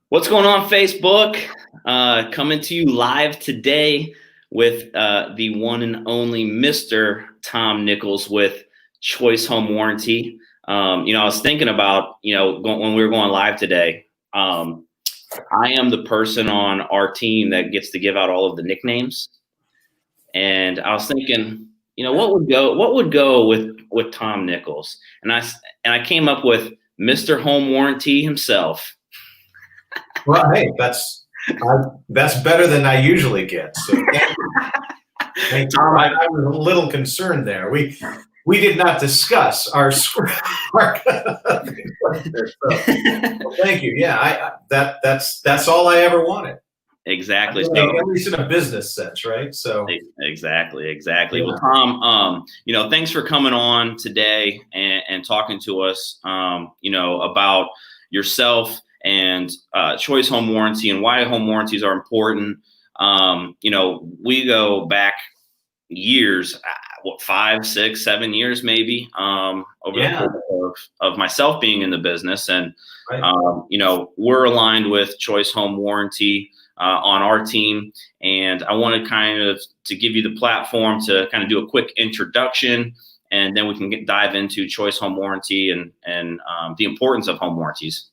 What's going on, Facebook? Coming to you live today with the one and only Mr. Tom Nichols with Choice Home Warranty. I was thinking about, when we were going live today, I am the person on our team that gets to give out all of the nicknames. And I was thinking, what would go with Tom Nichols? And I came up with Mr. Home Warranty himself. Well, hey, that's better than I usually get. So thank you. I was a little concerned there. We did not discuss our script. Thank you. Yeah, that's all I ever wanted. Exactly. So, at least in a business sense, right? So exactly. Yeah. Well, Tom, thanks for coming on today and talking to us, about yourself and Choice Home Warranty and why home warranties are important. We go back years, 5, 6, 7 years, maybe, over the course of myself being in the business. And, right. We're aligned with Choice Home Warranty on our team. And I wanted to give you the platform to kind of do a quick introduction, and then we can dive into Choice Home Warranty and the importance of home warranties.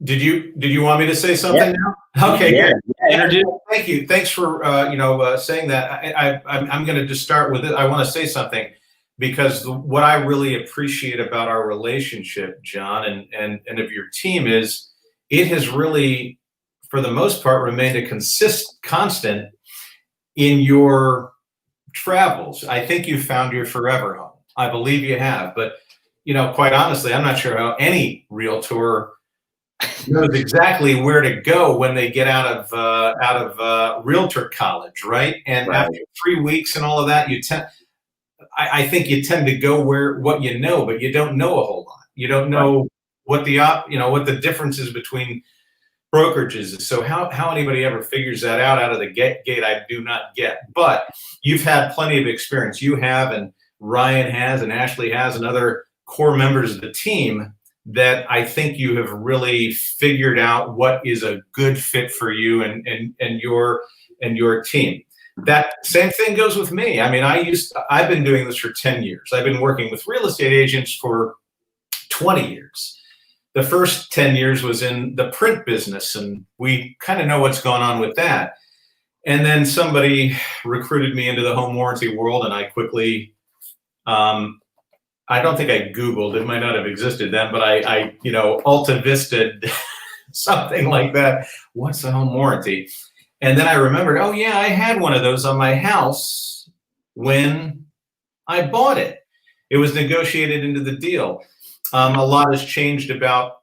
Did you want me to say something now? Okay, yeah, good. Yeah, thank you. Thanks for saying that. I'm going to just start with it. I want to say something because what I really appreciate about our relationship, John, and of your team is it has really, for the most part, remained a constant in your travels. I think you found your forever home. I believe you have, but quite honestly, I'm not sure how any realtor knows exactly where to go when they get out of realtor college, right? And right. After 3 weeks and all of that, I think you tend to go what you know, but you don't know a whole lot. You don't know what the difference is between brokerages. So how anybody ever figures that out of the gate, I do not get. But you've had plenty of experience. You have, and Ryan has, and Ashley has, and other core members of the team that I think you have really figured out what is a good fit for you and your team. That same thing goes with me. I mean, I've been doing this for 10 years. I've been working with real estate agents for 20 years. The first 10 years was in the print business, and we kind of know what's going on with that. And then somebody recruited me into the home warranty world, and I quickly, I don't think I Googled, it might not have existed then, but I Alta Vista'd something like that. What's a home warranty? And then I remembered, oh yeah, I had one of those on my house when I bought it. It was negotiated into the deal. A lot has changed about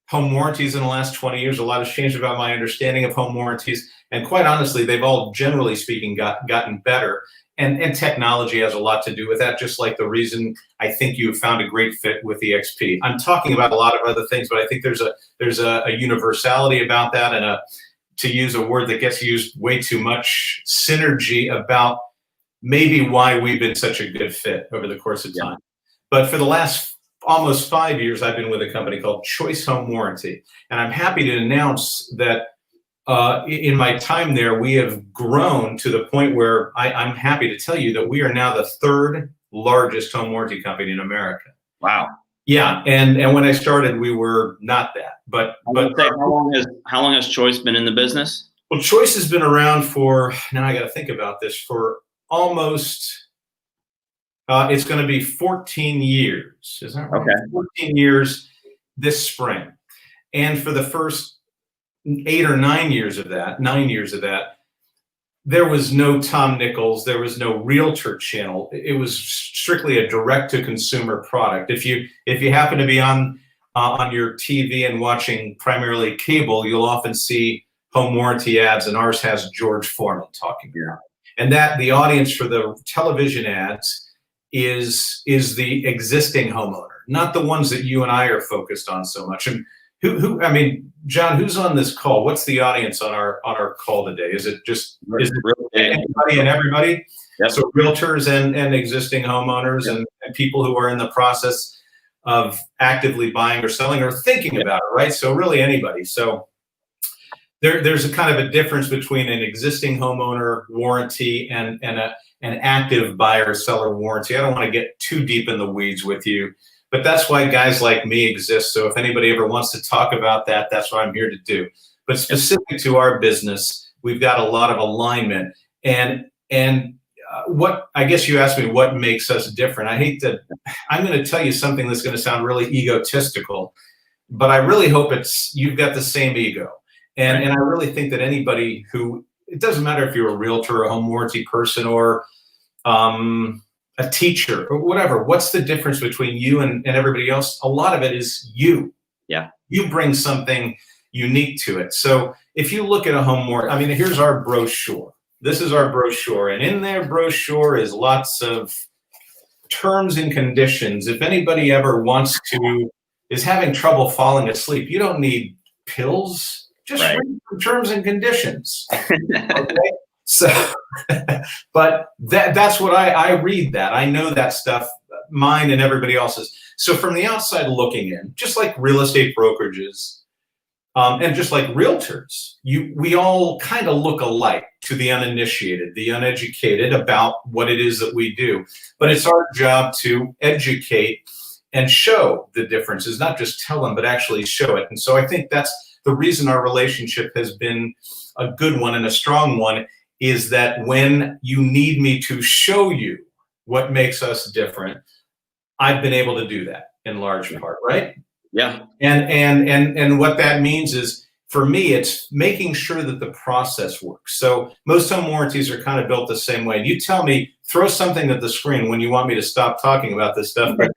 home warranties in the last 20 years. A lot has changed about my understanding of home warranties. And quite honestly, they've all, generally speaking, gotten better. And technology has a lot to do with that, just like the reason I think you have found a great fit with EXP. I'm talking about a lot of other things, but I think there's a universality about that, and to use a word that gets used way too much, synergy about maybe why we've been such a good fit over the course of time. But for the last almost 5 years, I've been with a company called Choice Home Warranty, and I'm happy to announce that in my time there, we have grown to the point where I'm happy to tell you that we are now the third largest home warranty company in America. Wow. Yeah, and when I started, we were not that. But how long has Choice been in the business? Well, Choice has been around for, now I got to think about this, for almost, it's going to be 14 years. Is that right? Okay. 14 years this spring. And for the first 8 or 9 years of that, there was no Tom Nichols, there was no realtor channel. It was strictly a direct-to-consumer product. If you happen to be on your TV and watching primarily cable, you'll often see home warranty ads, and ours has George Foreman talking about it. And that the audience for the television ads is the existing homeowner, not the ones that you and I are focused on so much. And I mean, John, who's on this call? What's the audience on our call today? Is it anybody and everybody? Yep. So realtors and existing homeowners, and people who are in the process of actively buying or selling or thinking about it, right? So really anybody. So there's a kind of a difference between an existing homeowner warranty and an active buyer or seller warranty. I don't want to get too deep in the weeds with you, but that's why guys like me exist. So if anybody ever wants to talk about that, that's what I'm here to do. But specific to our business, we've got a lot of alignment. And what, I guess you asked me what makes us different. I'm going to tell you something that's going to sound really egotistical, but I really hope you've got the same ego. And I really think that anybody who, it doesn't matter if you're a realtor, a home warranty person, or a teacher or whatever, what's the difference between you and everybody else? A lot of it is you. Yeah. You bring something unique to it. So if you look at a home warranty, I mean, here's our brochure. This is our brochure. And in their brochure is lots of terms and conditions. If anybody ever is having trouble falling asleep, you don't need pills. Just read the terms and conditions. Okay? So, but that's what I read that. I know that stuff, mine and everybody else's. So from the outside looking in, just like real estate brokerages, and just like realtors, we all kind of look alike to the uninitiated, the uneducated about what it is that we do. But it's our job to educate and show the differences, not just tell them, but actually show it. And so I think that's the reason our relationship has been a good one and a strong one, is that when you need me to show you what makes us different, I've been able to do that in large part, right? Yeah. And what that means is, for me, it's making sure that the process works. So most home warranties are kind of built the same way. You tell me, throw something at the screen when you want me to stop talking about this stuff. But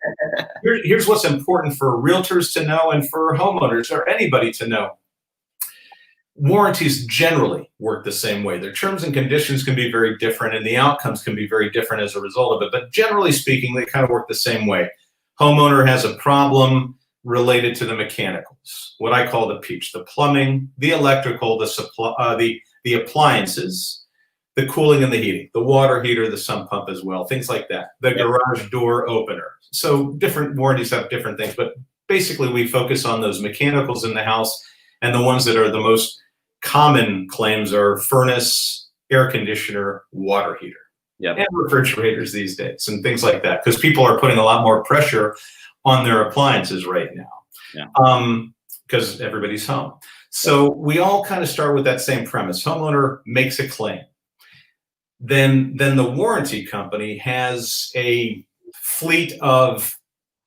here's what's important for realtors to know and for homeowners or anybody to know. Warranties generally work the same way. Their terms and conditions can be very different and the outcomes can be very different as a result of it. But generally speaking, they kind of work the same way. Homeowner has a problem related to the mechanicals, what I call the peach, the plumbing, the electrical, the appliances, the cooling and the heating, the water heater, the sump pump as well, things like that, the garage door opener. So different warranties have different things, but basically we focus on those mechanicals in the house, and the ones that are the most common claims are furnace, air conditioner, water heater, and refrigerators these days, and things like that, because people are putting a lot more pressure on their appliances right now, because everybody's home. So we all kind of start with that same premise. Homeowner makes a claim. Then the warranty company has a fleet of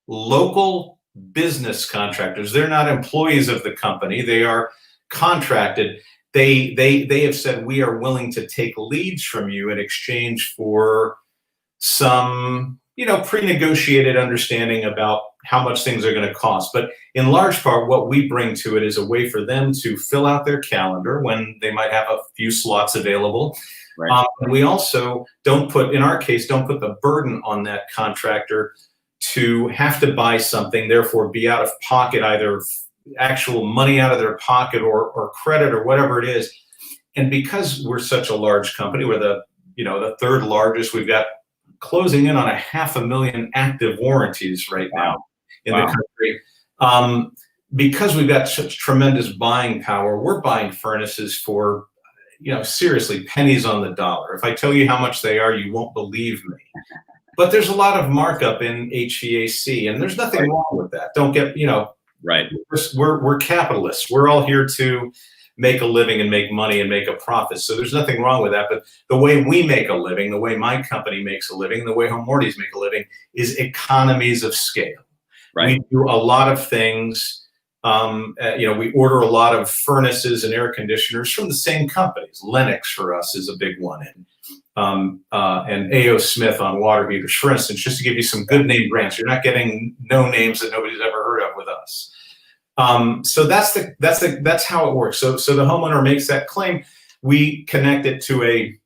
local business contractors. They're not employees of the company. They are contracted. They have said, we are willing to take leads from you in exchange for some, pre-negotiated understanding about how much things are going to cost. But in large part, what we bring to it is a way for them to fill out their calendar when they might have a few slots available. Right. And we also don't put the burden on that contractor to have to buy something, therefore be out of pocket, either actual money out of their pocket or credit or whatever it is. And because we're such a large company, we're the third largest, we've got closing in on 500,000 active warranties right now in the country. Because we've got such tremendous buying power, we're buying furnaces for, seriously, pennies on the dollar. If I tell you how much they are, you won't believe me. But there's a lot of markup in HVAC, and there's nothing wrong with that. Don't get, we're capitalists. We're all here to make a living and make money and make a profit. So there's nothing wrong with that. But the way we make a living, the way my company makes a living, the way home warranties make a living is economies of scale. Right. We do a lot of things. We order a lot of furnaces and air conditioners from the same companies. Lennox for us is a big one, and A.O. Smith on water heaters, for instance, just to give you some good name brands. You're not getting no names that nobody's ever heard of with us. So that's how it works. So the homeowner makes that claim. We connect it to a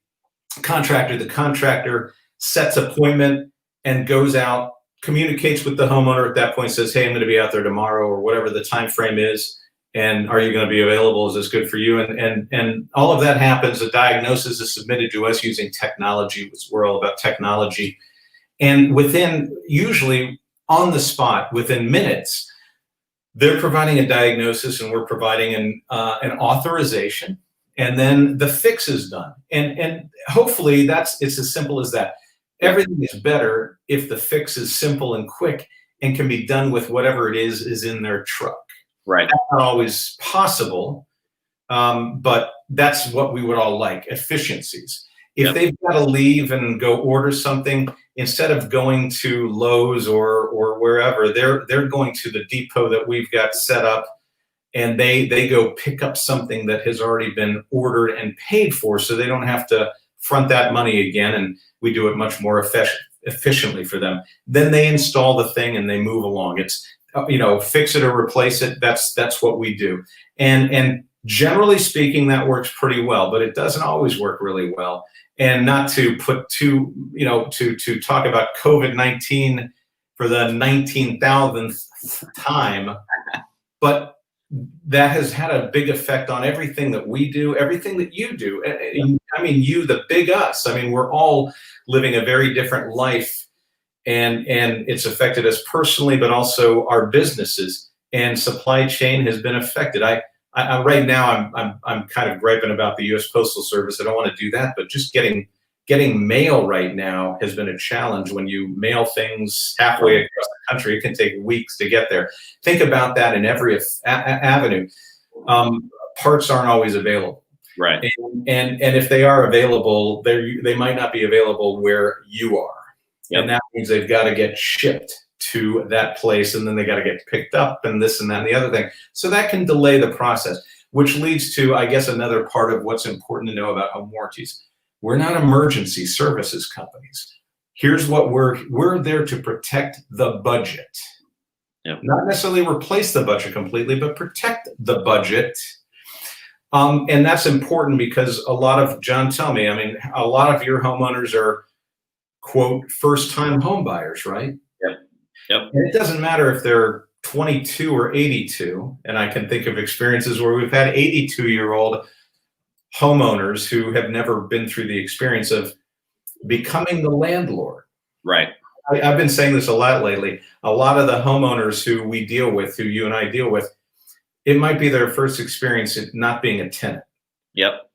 contractor. The contractor sets appointment and goes out, communicates with the homeowner at that point, says, hey, I'm going to be out there tomorrow, or whatever the time frame is, and are you going to be available? Is this good for you? And all of that happens. A diagnosis is submitted to us using technology. We're all about technology. And within usually on the spot within minutes. They're providing a diagnosis and we're providing an authorization, and then the fix is done. And hopefully it's as simple as that. Everything is better if the fix is simple and quick and can be done with whatever it is in their truck. Right. That's not always possible, but that's what we would all like, efficiencies. If they've got to leave and go order something, instead of going to Lowe's or wherever, they're going to the depot that we've got set up, and they go pick up something that has already been ordered and paid for, so they don't have to front that money again, and we do it much more efficiently for them. Then they install the thing and they move along. It's, fix it or replace it. That's what we do. And generally speaking, that works pretty well, but it doesn't always work really well. And not to put to talk about COVID-19 for the 19,000th time, but that has had a big effect on everything that we do, everything that you do. I mean, you, the big us. I mean, we're all living a very different life, and it's affected us personally, but also our businesses, and supply chain has been affected. I right now I'm kind of griping about the U.S. Postal Service. I don't want to do that, but just getting mail right now has been a challenge. When you mail things halfway across the country, it can take weeks to get there. Think about that in every avenue. Parts aren't always available. Right. And if they are available, they might not be available where you are. Yep. And that means they've got to get shipped to that place, and then they got to get picked up, and this and that and the other thing. So that can delay the process, which leads to, I guess, another part of what's important to know about home warranties. We're not emergency services companies. Here's what we're there to protect the budget. Yep. Not necessarily replace the budget completely, but protect the budget. And that's important because John, tell me, I mean, a lot of your homeowners are, quote, first-time home buyers, right? Yep. And it doesn't matter if they're 22 or 82. And I can think of experiences where we've had 82-year-old homeowners who have never been through the experience of becoming the landlord. Right. I've been saying this a lot lately. A lot of the homeowners who we deal with, who you and I deal with, it might be their first experience in not being a tenant. Yep.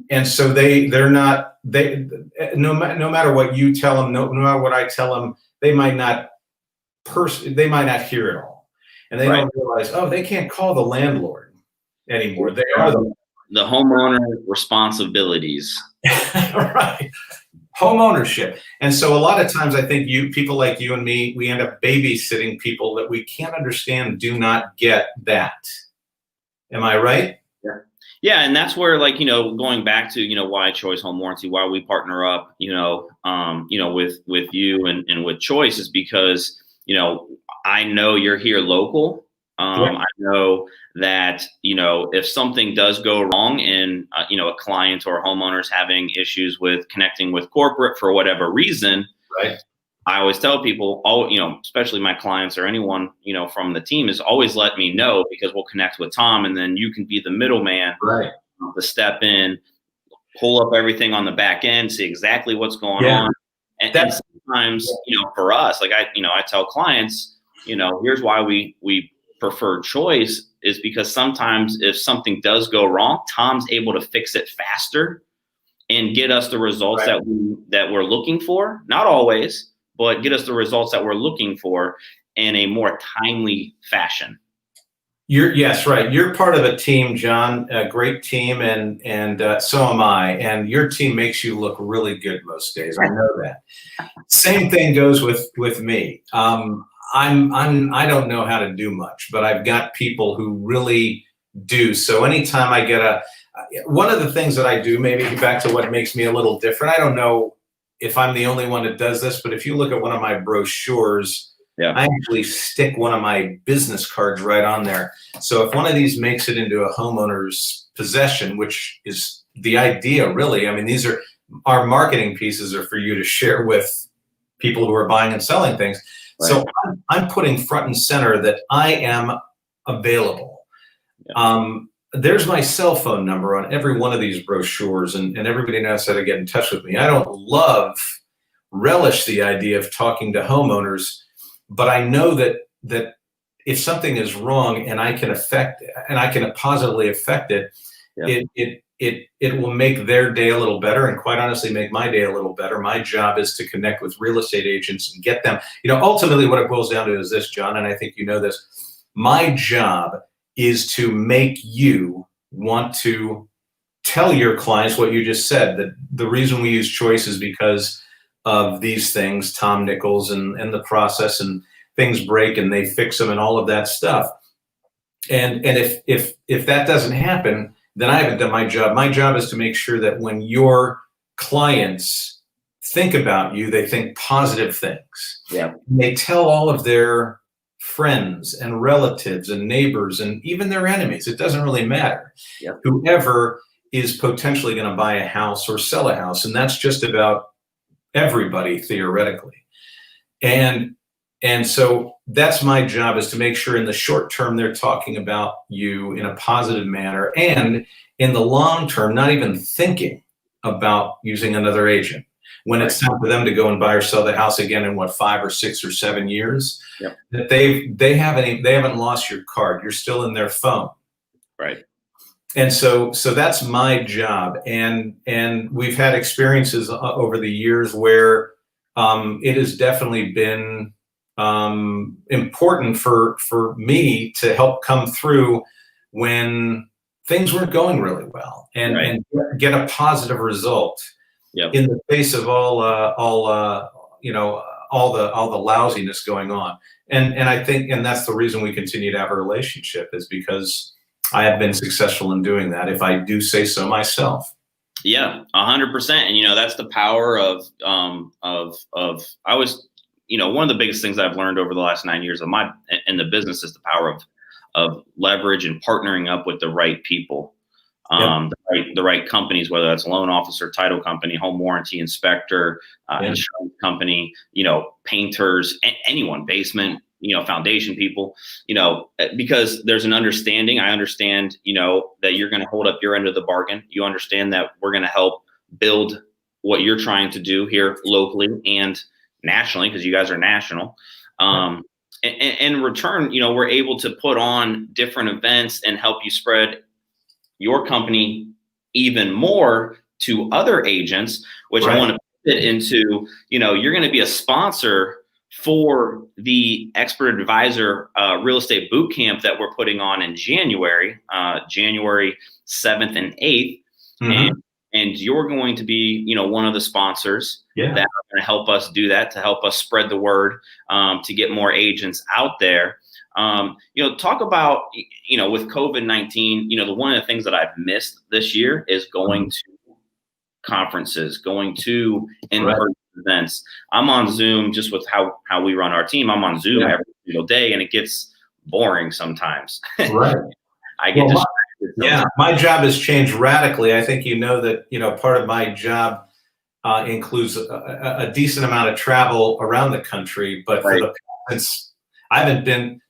And so they're not, no matter what you tell them, no matter what I tell them, they might not hear it all. And they don't realize, they can't call the landlord anymore. They are the homeowner responsibilities. Right. Home ownership. And so a lot of times I think people like you and me, we end up babysitting people that we can't understand, do not get that. Am I right? Yeah, and that's where, going back to, why Choice Home Warranty, why we partner up, with you and with Choice is because, I know you're here local. I know that, if something does go wrong and, a client or a homeowner is having issues with connecting with corporate for whatever reason, right? I always tell people, especially my clients or anyone, from the team, is always let me know, because we'll connect with Tom, and then you can be the middleman, right, to step in, pull up everything on the back end, see exactly what's going on. And sometimes, for us, I tell clients, here's why we prefer Choice, is because sometimes if something does go wrong, Tom's able to fix it faster and get us the results that we're looking for. Not always, but get us the results that we're looking for in a more timely fashion. Yes, right. You're part of a team, John, a great team, and so am I. And your team makes you look really good most days. I know that. Same thing goes with me. I don't know how to do much, but I've got people who really do. So anytime I get one of the things that I do, maybe back to what makes me a little different, I don't know if I'm the only one that does this, but if you look at one of my brochures, I actually stick one of my business cards right on there. So if one of these makes it into a homeowner's possession, which is the idea, really, I mean, these are our marketing pieces, are for you to share with people who are buying and selling things. Right. So I'm putting front and center that I am available. There's my cell phone number on every one of these brochures, and everybody knows how to get in touch with me. I don't relish the idea of talking to homeowners, but I know that if something is wrong and I can positively affect it, Yeah. it will make their day a little better, and quite honestly make my day a little better. My job is to connect with real estate agents and get them, ultimately what it boils down to is this, John, and I think you know this. My job is to make you want to tell your clients what you just said, that the reason we use Choice is because of these things, Tom Nichols and the process, and things break and they fix them and all of that stuff. And if that doesn't happen, then I haven't done my job. My job is to make sure that when your clients think about you, they think positive things. Yeah. They tell all of their friends and relatives and neighbors and even their enemies. It doesn't really matter. Yep. Whoever is potentially going to buy a house or sell a house, and that's just about everybody theoretically. And so that's my job, is to make sure in the short term they're talking about you in a positive manner, and in the long term not even thinking about using another agent. When it's time for them to go and buy or sell the house again in 5 or 6 or 7 years, Yep. that they haven't lost your card. You're still in their phone. Right. And so that's my job. And we've had experiences over the years where it has definitely been important for me to help come through when things weren't going really well, and get a positive result. Yep. In the face of all the lousiness going on. And I think, and that's the reason we continue to have a relationship, is because I have been successful in doing that, if I do say so myself. Yeah, 100%. And that's the power of I was, one of the biggest things I've learned over the last 9 years in the business is the power of leverage and partnering up with the right people. The right companies, whether that's loan officer, title company, home warranty inspector, insurance company, painters, anyone, basement, foundation people, because there's an understanding. I understand, that you're going to hold up your end of the bargain. You understand that we're going to help build what you're trying to do here locally and nationally, because you guys are national. And in return, we're able to put on different events and help you spread your company even more to other agents, which I want to fit into, you're going to be a sponsor for the Expert Advisor Real Estate Boot Camp that we're putting on in January 7th and 8th. Mm-hmm. And you're going to be, one of the sponsors that are going to help us do that, to help us spread the word, to get more agents out there. Talk about, with COVID-19, one of the things that I've missed this year is going to conferences, going to in-person events. I'm on Zoom, just with how we run our team. I'm on Zoom every single day, and it gets boring sometimes. Right. I get distracted. My job has changed radically. I think that, part of my job includes a decent amount of travel around the country, but for the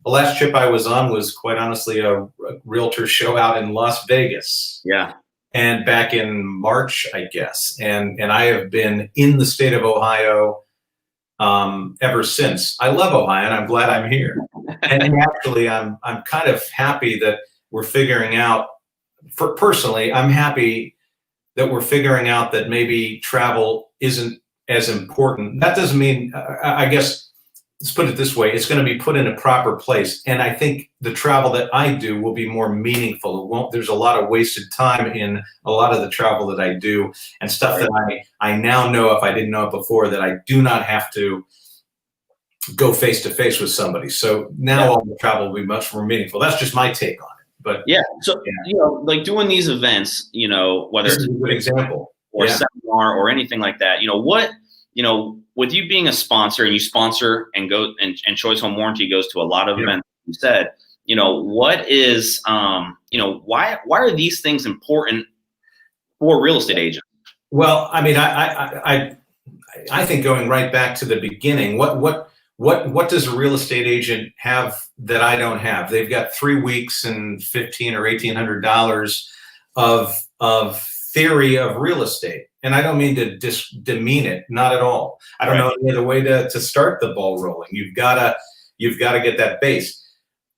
last trip I was on was, quite honestly, a realtor show out in Las Vegas. Yeah. And back in March, I guess. And I have been in the state of Ohio ever since. I love Ohio, and I'm glad I'm here. And actually, I'm kind of happy that we're figuring out, personally, I'm happy that we're figuring out that maybe travel isn't as important. That doesn't mean, I guess, let's put it this way, it's going to be put in a proper place. And I think the travel that I do will be more meaningful. There's a lot of wasted time in a lot of the travel that I do, and stuff that I now know, if I didn't know it before, that I do not have to go face to face with somebody. So now all the travel will be much more meaningful. That's just my take on it. But so like doing these events, whether it's a good example or seminar or anything like that, with you being a sponsor, and you sponsor and go and Choice Home Warranty goes to a lot of events, you said, what is, why are these things important for real estate agents? Well, I mean, I think going right back to the beginning, what does a real estate agent have that I don't have? They've got 3 weeks and $1,500 or $1,800 of theory of real estate. And I don't mean to demean it, not at all. I don't know any other way to start the ball rolling. You've got You've got to get that base.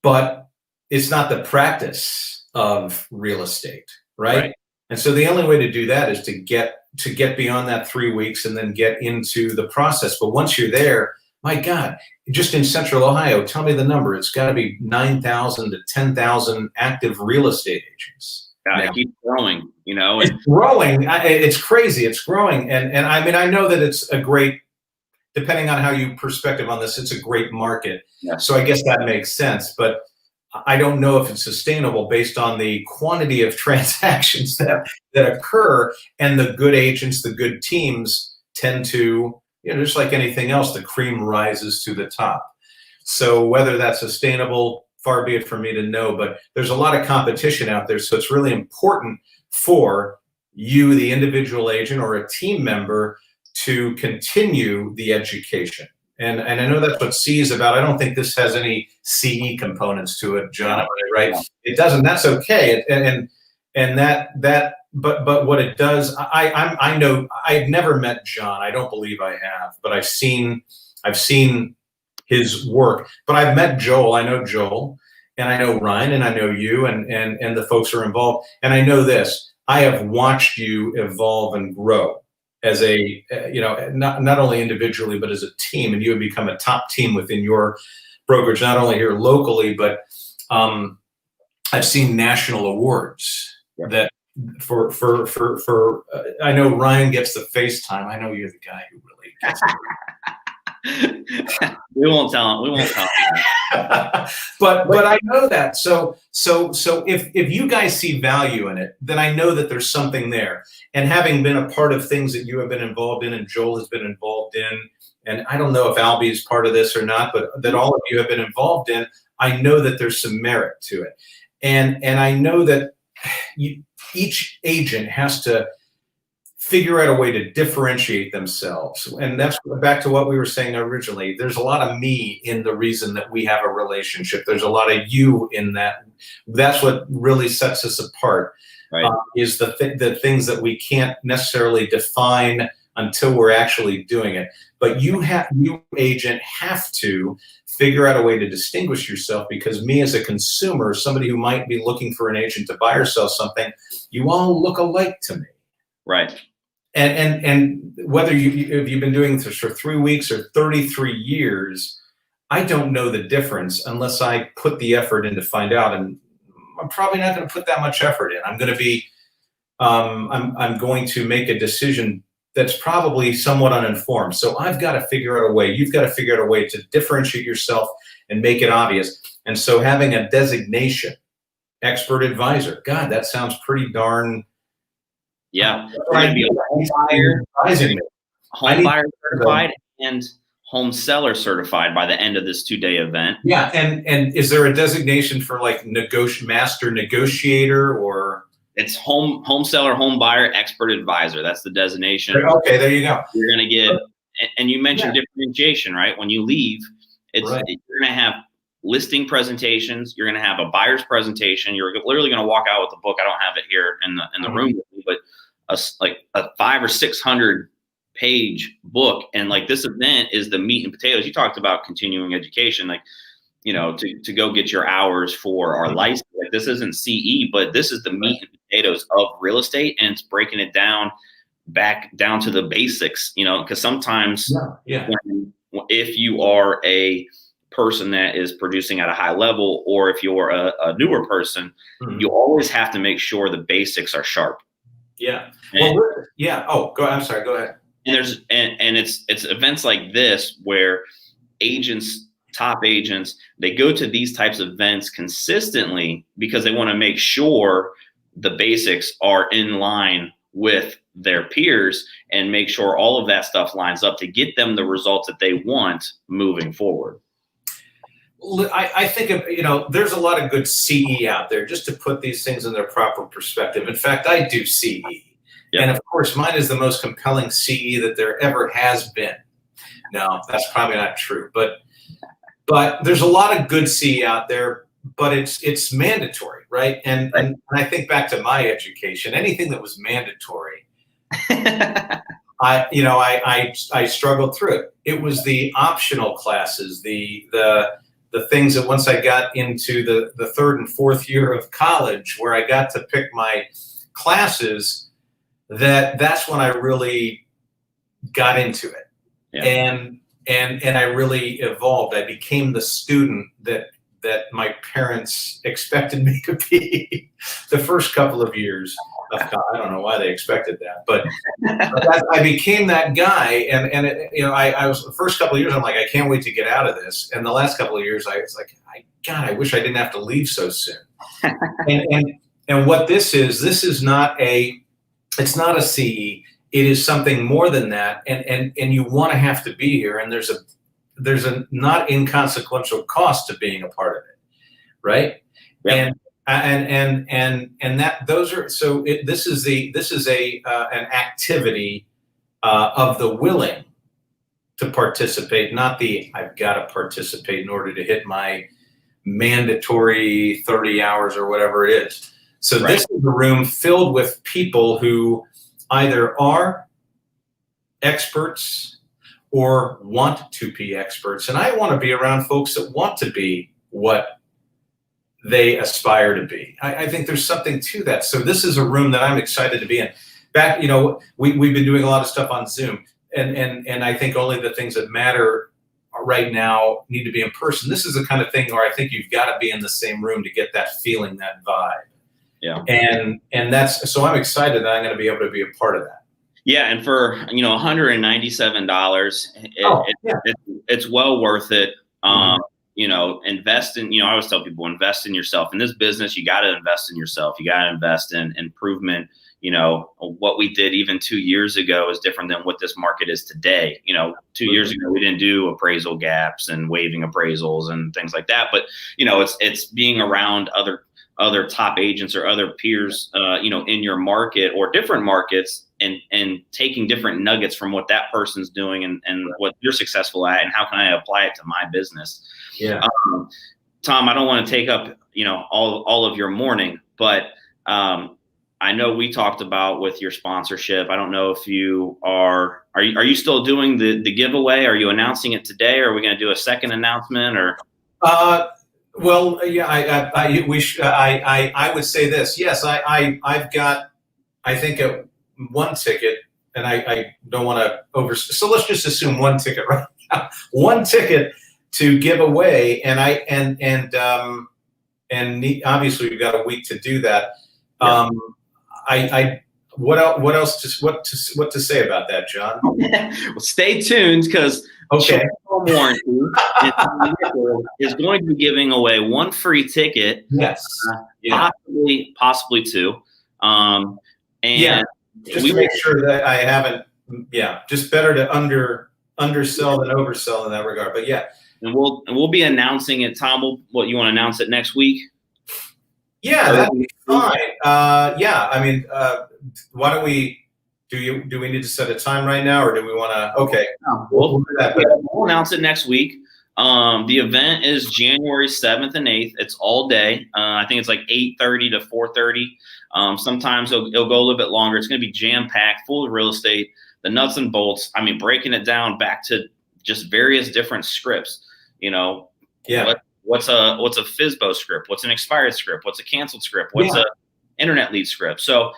But it's not the practice of real estate, right? And so the only way to do that is to get beyond that 3 weeks and then get into the process. But once you're there, my God, just in Central Ohio, tell me the number. It's got to be 9,000 to 10,000 active real estate agents. It keeps growing, you know. It's growing. It's crazy. It's growing. And I mean, I know that it's a great, depending on how you perspective on this, it's a great market. Yeah. So I guess that makes sense. But I don't know if it's sustainable based on the quantity of transactions that occur, and the good agents, the good teams tend to, just like anything else, the cream rises to the top. So whether that's sustainable, far be it for me to know, but there's a lot of competition out there. So it's really important for you, the individual agent or a team member, to continue the education. And I know that's what C is about. I don't think this has any CE components to it, John, right? It doesn't. That's okay. But what it does, I know I've never met John. I don't believe I have, but I've seen his work. But I've met Joel. I know Joel, and I know Ryan, and I know you, and the folks who are involved. And I know this: I have watched you evolve and grow as a, not only individually, but as a team, and you have become a top team within your brokerage, not only here locally, but I've seen national awards that for I know Ryan gets the FaceTime. I know you're the guy who really gets it. We won't tell him. But I know that. So if you guys see value in it, then I know that there's something there. And having been a part of things that you have been involved in and Joel has been involved in, and I don't know if Albie is part of this or not, but that all of you have been involved in, I know that there's some merit to it. And I know that each agent has to figure out a way to differentiate themselves. And that's back to what we were saying originally. There's a lot of me in the reason that we have a relationship. There's a lot of you in that. That's what really sets us apart, right? Is the things that we can't necessarily define until we're actually doing it. But you agent have to figure out a way to distinguish yourself, because me as a consumer, somebody who might be looking for an agent to buy or sell something, you all look alike to me. Right. And whether if you've been doing this for 3 weeks or 33 years, I don't know the difference unless I put the effort in to find out. And I'm probably not going to put that much effort in. I'm going to be, I'm going to make a decision that's probably somewhat uninformed. So I've got to figure out a way. You've got to figure out a way to differentiate yourself and make it obvious. And so having a designation, expert advisor, God, that sounds pretty darn. Yeah, we're going to be a home buyer certified and home seller certified by the end of this 2-day event. Yeah, and is there a designation for like master negotiator, or? It's home seller, home buyer, expert advisor. That's the designation. Okay, there you go. You're going to get, and you mentioned differentiation, right? When you leave, you're going to have listing presentations. You're going to have a buyer's presentation. You're literally going to walk out with a book. I don't have it here in the room with me, but like a 500 or 600 page book. And like this event is the meat and potatoes. You talked about continuing education, like, to go get your hours for our license. Like this isn't CE, but this is the meat and potatoes of real estate, and it's breaking it back down to the basics, because sometimes if you are a person that is producing at a high level, or if you're a newer person, you always have to make sure the basics are sharp. Yeah. Oh, I'm sorry. Go ahead. And it's events like this where top agents, they go to these types of events consistently because they want to make sure the basics are in line with their peers and make sure all of that stuff lines up to get them the results that they want moving forward. I think, there's a lot of good CE out there, just to put these things in their proper perspective. In fact, I do CE. Yep. And of course, mine is the most compelling CE that there ever has been. No, that's probably not true, but there's a lot of good CE out there, but it's mandatory, right? And I think back to my education, anything that was mandatory, I struggled through it. It was the optional classes, the the things that once I got into the third and fourth year of college, where I got to pick my classes, that's when I really got into it. Yeah. And I really evolved. I became the student that my parents expected me to be the first couple of years of college. I don't know why they expected that, but I became that guy. And I was the first couple of years, I'm like, I can't wait to get out of this. And the last couple of years, I was like, God, I wish I didn't have to leave so soon. and what this is not it's not a CE. It is something more than that. And you want to have to be here. And there's a not inconsequential cost to being a part of it, right? Yeah. And that those are so. This is an activity of the willing to participate, not the I've got to participate in order to hit my mandatory 30 hours or whatever it is. So right. This is a room filled with people who either are experts or want to be experts. And I want to be around folks that want to be what they aspire to be. I think there's something to that. So this is a room that I'm excited to be in. Back, we've been doing a lot of stuff on Zoom, and I think only the things that matter right now need to be in person. This is the kind of thing where I think you've got to be in the same room to get that feeling, that vibe. Yeah. And that's, so I'm excited that I'm going to be able to be a part of that. Yeah, and for $197, it's well worth it. Invest in. I always tell people, invest in yourself. In this business, you got to invest in yourself. You got to invest in improvement. What we did even 2 years ago is different than what this market is today. 2 years ago, we didn't do appraisal gaps and waiving appraisals and things like that. But it's being around other top agents or other peers, in your market or different markets, and taking different nuggets from what that person's doing and what you're successful at, and how can I apply it to my business. Yeah. Tom, I don't want to take up, all of your morning, but I know we talked about with your sponsorship. I don't know if you are you still doing the giveaway? Are you announcing it today? Or are we going to do a second announcement or? Well, yeah, I would say this. Yes, I've got, I think one ticket, and I don't want to so let's just assume one ticket right now, one ticket to give away. And obviously we've got a week to do that. Yeah. What to say about that, John? Well, stay tuned, because okay. Warranty is going to be giving away one free ticket. Yes. Possibly two. Just to make sure that I haven't. Yeah, just better to undersell than oversell in that regard. But yeah, and we'll be announcing it. Tom, what you want to announce it next week? Yeah, that'd be fine. Yeah, I mean, why don't we? Do we need to set a time right now, or do we want to? Okay, we'll do that. We'll announce it next week. The event is January 7th and 8th. It's all day. I think it's like 8:30 to 4:30. Sometimes it'll go a little bit longer. It's going to be jam-packed, full of real estate, the nuts and bolts. I mean, breaking it down back to just various different scripts. Yeah. What's a FSBO script? What's an expired script? What's a canceled script? What's a internet lead script? So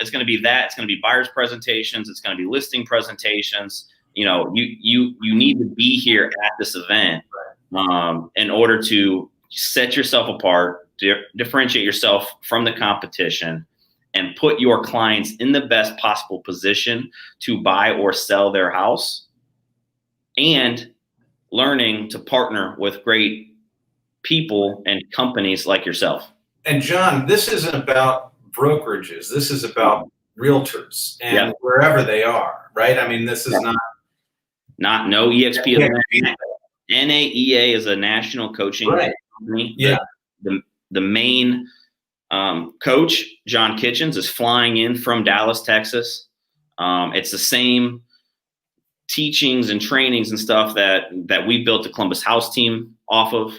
it's going to be that. It's going to be buyers presentations. It's going to be listing presentations. You need to be here at this event in order to set yourself apart, differentiate yourself from the competition, and put your clients in the best possible position to buy or sell their house, and learning to partner with great people and companies like yourself. And John, this isn't about brokerages. This is about realtors and wherever they are, right? I mean, this is not no EXP. NAEA is a national coaching company. Yeah. The main coach, John Kitchens, is flying in from Dallas, Texas. It's the same teachings and trainings and stuff that we built the Columbus House team off of.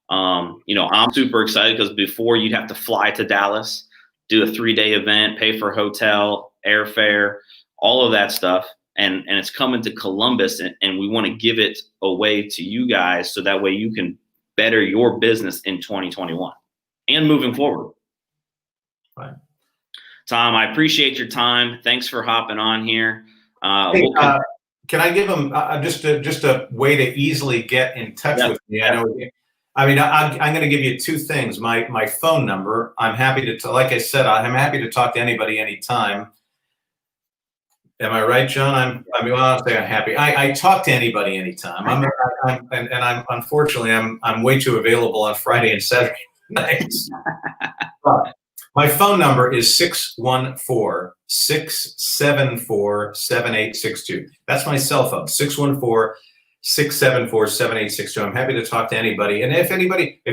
I'm super excited because before you'd have to fly to Dallas, do a 3-day event, pay for hotel, airfare, all of that stuff. And it's coming to Columbus, and we want to give it away to you guys so that way you can better your business in 2021 and moving forward. Right. Tom, I appreciate your time. Thanks for hopping on here. Hey, can I give them just a way to easily get in touch with me? Yeah. I'm going to give you two things. My phone number. I'm happy to, like I said, I'm happy to talk to anybody anytime. Am I right, John? I'll say I'm happy. I talk to anybody anytime. I'm unfortunately I'm way too available on Friday and Saturday nights. But my phone number is 614-674-7862. That's my cell phone, 614-674-7862. I'm happy to talk to anybody. And if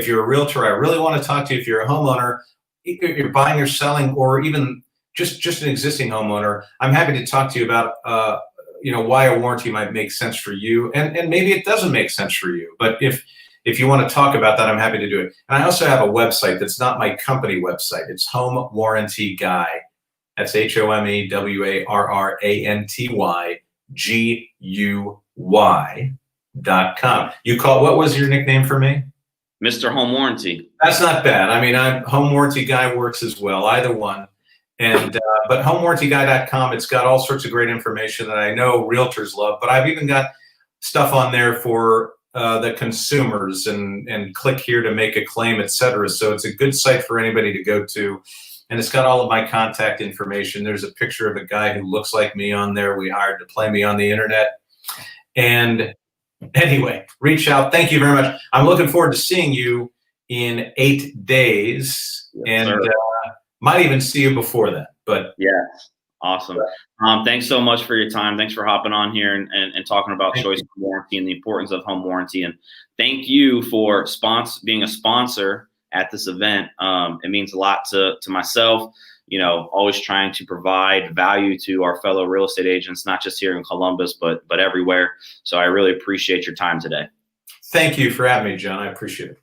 you're a realtor, I really want to talk to you. If you're a homeowner, if you're buying or selling, or even just an existing homeowner, I'm happy to talk to you about why a warranty might make sense for you, and maybe it doesn't make sense for you. But if you want to talk about that, I'm happy to do it. And I also have a website that's not my company website. It's Home Warranty Guy. That's HomeWarrantyGuy.com. What was your nickname for me? Mr. Home Warranty. That's not bad. I mean, Home Warranty Guy works as well, either one. And but HomeWarrantyGuy.com, it's got all sorts of great information that I know realtors love. But I've even got stuff on there for the consumers, and click here to make a claim, etc. So it's a good site for anybody to go to. And it's got all of my contact information. There's a picture of a guy who looks like me on there. We hired to play me on the internet. And anyway, reach out. Thank you very much. I'm looking forward to seeing you in 8 days. Yes, and might even see you before that. But yes, awesome. Thanks so much for your time. Thanks for hopping on here and talking about Choice Home Warranty and the importance of home warranty. And thank you for being a sponsor at this event. It means a lot to myself. Always trying to provide value to our fellow real estate agents, not just here in Columbus, but everywhere. So I really appreciate your time today. Thank you for having me, John. I appreciate it.